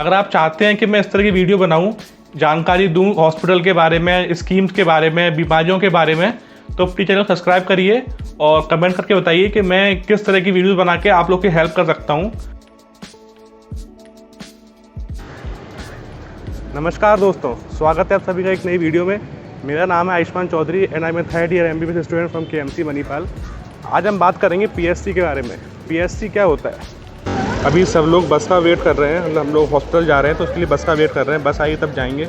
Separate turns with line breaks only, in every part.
अगर आप चाहते हैं कि मैं इस तरह की वीडियो बनाऊं, जानकारी दूं हॉस्पिटल के बारे में, स्कीम्स के बारे में, बीमारियों के बारे में, तो प्लीज़ चैनल को सब्सक्राइब करिए और कमेंट करके बताइए कि मैं किस तरह की वीडियोस बना के आप लोग की हेल्प कर सकता हूं। नमस्कार दोस्तों, स्वागत है आप सभी का एक नई वीडियो में। मेरा नाम है Ayushman Chaudhary and I am third year MBBS student from KMC Manipal. आज हम बात करेंगे PSC के बारे में। PSC क्या होता है? अभी सब लोग बस का वेट कर रहे हैं, मतलब हम लोग हॉस्पिटल जा रहे हैं तो उसके लिए बस का वेट कर रहे हैं। बस आएगी तब जाएंगे।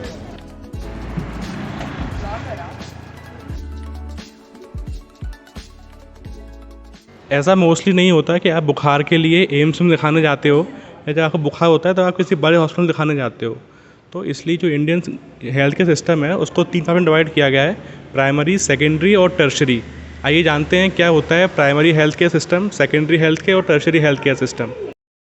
ऐसा मोस्टली नहीं होता कि आप बुखार के लिए एम्स में दिखाने जाते हो, या जब आपको बुखार होता है तो आप किसी बड़े हॉस्पिटल दिखाने जाते हो। तो इसलिए जो इंडियन हेल्थ केयर सिस्टम है उसको 3 भाग में डिवाइड किया गया है, प्राइमरी, सेकेंडरी और टर्शरी। आइए जानते हैं क्या होता है primary health care system, secondary health care और टर्शरी हेल्थ केयर सिस्टम।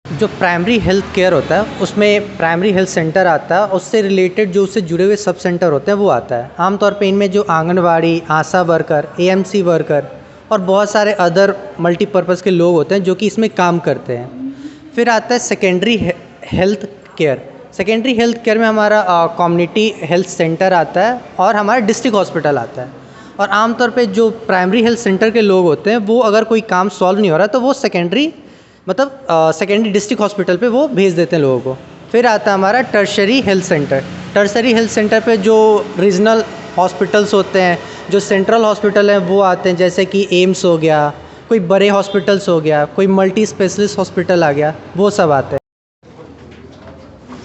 जो प्राइमरी हेल्थ केयर होता है उसमें प्राइमरी हेल्थ सेंटर आता है, उससे रिलेटेड जो उससे जुड़े हुए सब सेंटर होते हैं वो आता है। आमतौर पे इनमें जो आंगनवाड़ी, आशा वर्कर, AMC वर्कर और बहुत सारे अदर मल्टीपर्पज़ के लोग होते हैं जो कि इसमें काम करते हैं। फिर आता है secondary health care. Secondary health care में हमारा कम्युनिटी हेल्थ सेंटर आता है और हमारा डिस्ट्रिक्ट हॉस्पिटल आता है। और आमतौर पे जो प्राइमरी हेल्थ सेंटर के लोग होते हैं वो अगर कोई काम सॉल्व नहीं हो रहा तो वो सेकेंडरी डिस्ट्रिक्ट हॉस्पिटल पे वो भेज देते हैं लोगों को। फिर आता है हमारा tertiary health centre. Tertiary health centre पे जो रीजनल हॉस्पिटल्स होते हैं, जो सेंट्रल हॉस्पिटल हैं वो आते हैं, जैसे कि एम्स हो गया, कोई बड़े हॉस्पिटल्स हो गया, कोई मल्टी स्पेशलिस्ट हॉस्पिटल आ गया, वो सब आते हैं।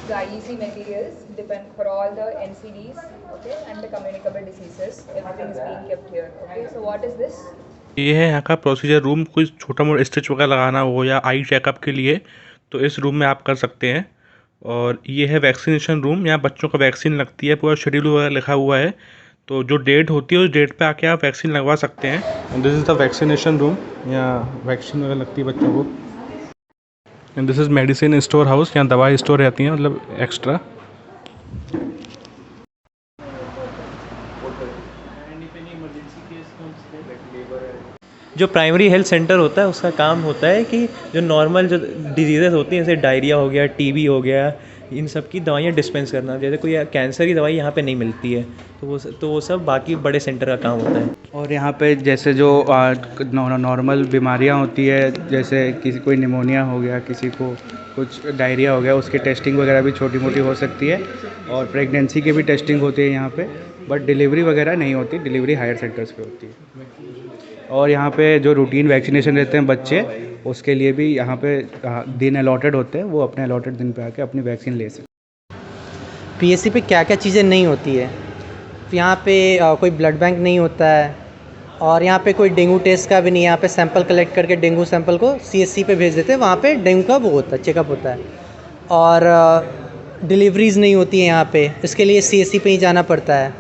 The IEC materials depend for all the NCDs, okay, and the communicable diseases. Everything is being kept here. Okay, so what is this?
ये है यहाँ का प्रोसीजर रूम। कोई छोटा मोटा स्टिच वगैरह लगाना हो या आई चेकअप के लिए तो इस रूम में आप कर सकते हैं। और ये है वैक्सीनेशन रूम, यहाँ बच्चों को वैक्सीन लगती है, पूरा शेड्यूल वगैरह लिखा हुआ है। तो जो डेट होती है उस डेट पे आके आप वैक्सीन लगवा सकते हैं। This is the vaccination room, यहाँ वैक्सीन वगैरह लगती है बच्चों को। And this is medicine store house, यहाँ दवाई स्टोर रहती हैं, मतलब एक्स्ट्रा।
जो प्राइमरी हेल्थ सेंटर होता है उसका काम होता है कि जो नॉर्मल जो डिजीज़ेस होती हैं, जैसे डायरिया हो गया, TB हो गया, इन सब की दवाइयाँ डिस्पेंस करना। जैसे कोई कैंसर की दवाई यहाँ पे नहीं मिलती है तो वो सब बाकी बड़े सेंटर का काम होता है।
और यहाँ पे जैसे जो नॉर्मल बीमारियाँ होती है, जैसे किसी कोई निमोनिया हो गया, किसी को कुछ डायरिया हो गया, उसकी टेस्टिंग वगैरह भी छोटी मोटी हो सकती है। और प्रेगनेंसी की भी टेस्टिंग होती है यहाँ पे, बट डिलीवरी वगैरह नहीं होती, डिलीवरी हायर सेंटर्स पे होती है। और यहाँ पे जो रूटीन वैक्सीनेशन रहते हैं बच्चे, उसके लिए भी यहाँ पे दिन अलॉटेड होते हैं, वो अपने अलॉटेड दिन पे आके अपनी वैक्सीन ले सकते हैं।
PSC पे क्या क्या चीज़ें नहीं होती है, यहाँ पे कोई ब्लड बैंक नहीं होता है, और यहाँ पे कोई डेंगू टेस्ट का भी नहीं है। यहाँ पे सैंपल कलेक्ट करके डेंगू सैंपल को CSC पे भेज देते हैं, वहाँ पे डेंगू का वो होता है, चेकअप होता है। और डिलीवरीज़ नहीं होती है यहाँ पे, इसके लिए CSC पे ही जाना पड़ता है।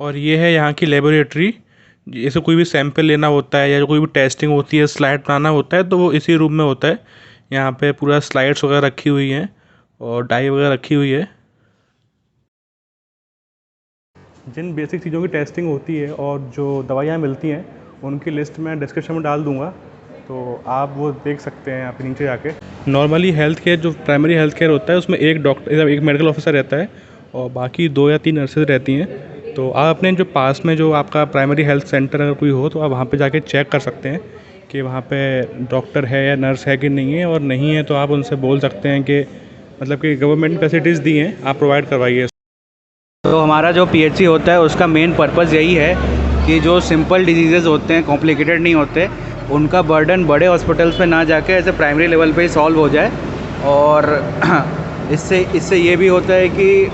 और ये है यहाँ की लेबोरेटरी। जैसे कोई भी सैंपल लेना होता है या कोई भी टेस्टिंग होती है, स्लाइड बनाना होता है, तो वो इसी रूम में होता है। यहाँ पे पूरा स्लाइड्स वगैरह रखी हुई हैं और डाई वगैरह रखी हुई है। जिन बेसिक चीज़ों की टेस्टिंग होती है और जो दवाइयाँ मिलती हैं उनकी लिस्ट मैं डिस्क्रिप्शन में डाल दूँगा, तो आप वो देख सकते हैं यहाँ पे नीचे जाके। नॉर्मली हेल्थ केयर, जो प्राइमरी हेल्थ केयर होता है, उसमें एक डॉक्टर, एक मेडिकल ऑफिसर रहता है और बाकी 2 या 3 नर्सेज रहती हैं। तो आप अपने जो पास में जो आपका प्राइमरी हेल्थ सेंटर अगर कोई हो तो आप वहाँ पे जाके चेक कर सकते हैं कि वहाँ पे डॉक्टर है या नर्स है कि नहीं है। और नहीं है तो आप उनसे बोल सकते हैं कि मतलब कि गवर्नमेंट फैसिलिटीज़ दी हैं, आप प्रोवाइड करवाइए।
तो हमारा जो PHC होता है उसका मेन पर्पज़ यही है कि जो सिंपल डिजीज़ेज़ होते हैं, कॉम्प्लिकेटेड नहीं होते, उनका बर्डन बड़े हॉस्पिटल्स पे ना जाके ऐसे प्राइमरी लेवल पे ही सॉल्व हो जाए। और इससे ये भी होता है कि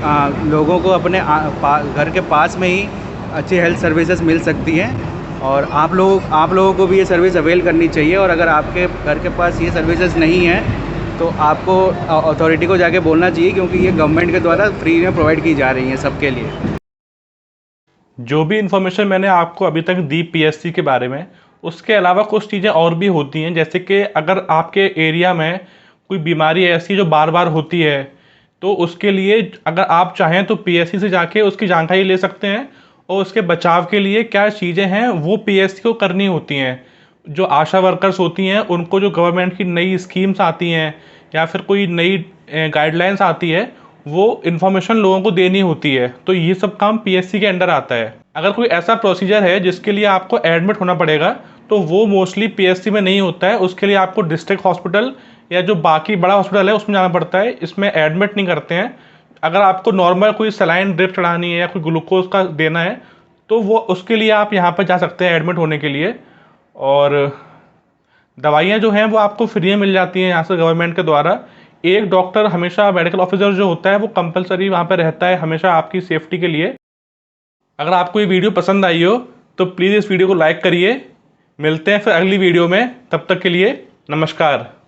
लोगों को अपने घर के पास में ही अच्छी हेल्थ सर्विसेज मिल सकती हैं। और आप लोगों को भी ये सर्विस अवेल करनी चाहिए। और अगर आपके घर के पास ये सर्विसेज नहीं है तो आपको अथॉरिटी को जाके बोलना चाहिए, क्योंकि ये गवर्नमेंट के द्वारा फ्री में प्रोवाइड की जा रही हैं सबके लिए।
जो भी इन्फॉर्मेशन मैंने आपको अभी तक दी PSC के बारे में, उसके अलावा कुछ चीज़ें और भी होती हैं। जैसे कि अगर आपके एरिया में कोई बीमारी ऐसी जो बार बार होती है तो उसके लिए अगर आप चाहें तो PSC से जाके उसकी जानकारी ले सकते हैं और उसके बचाव के लिए क्या चीज़ें हैं वो PSC को करनी होती हैं। जो आशा वर्कर्स होती हैं उनको जो गवर्नमेंट की नई स्कीम्स आती हैं या फिर कोई नई गाइडलाइंस आती है वो इन्फॉर्मेशन लोगों को देनी होती है, तो ये सब काम पीएचसी के अंडर आता है। अगर कोई ऐसा प्रोसीजर है जिसके लिए आपको एडमिट होना पड़ेगा तो वो मोस्टली पीएचसी में नहीं होता है, उसके लिए आपको डिस्ट्रिक्ट हॉस्पिटल या जो बाकी बड़ा हॉस्पिटल है उसमें जाना पड़ता है। इसमें एडमिट नहीं करते हैं। अगर आपको नॉर्मल कोई सलाइन ड्रिप चढ़ानी है या कोई ग्लूकोज का देना है तो वो उसके लिए आप यहाँ पर जा सकते हैं एडमिट होने के लिए। और दवाइयाँ जो हैं वो आपको फ्री में मिल जाती हैं यहाँ से गवर्नमेंट के द्वारा। एक डॉक्टर हमेशा, मेडिकल ऑफिसर जो होता है वो कंपलसरी वहाँ पर रहता है हमेशा आपकी सेफ्टी के लिए। अगर आपको ये वीडियो पसंद आई हो तो प्लीज़ इस वीडियो को लाइक करिए। मिलते हैं फिर अगली वीडियो में, तब तक के लिए नमस्कार।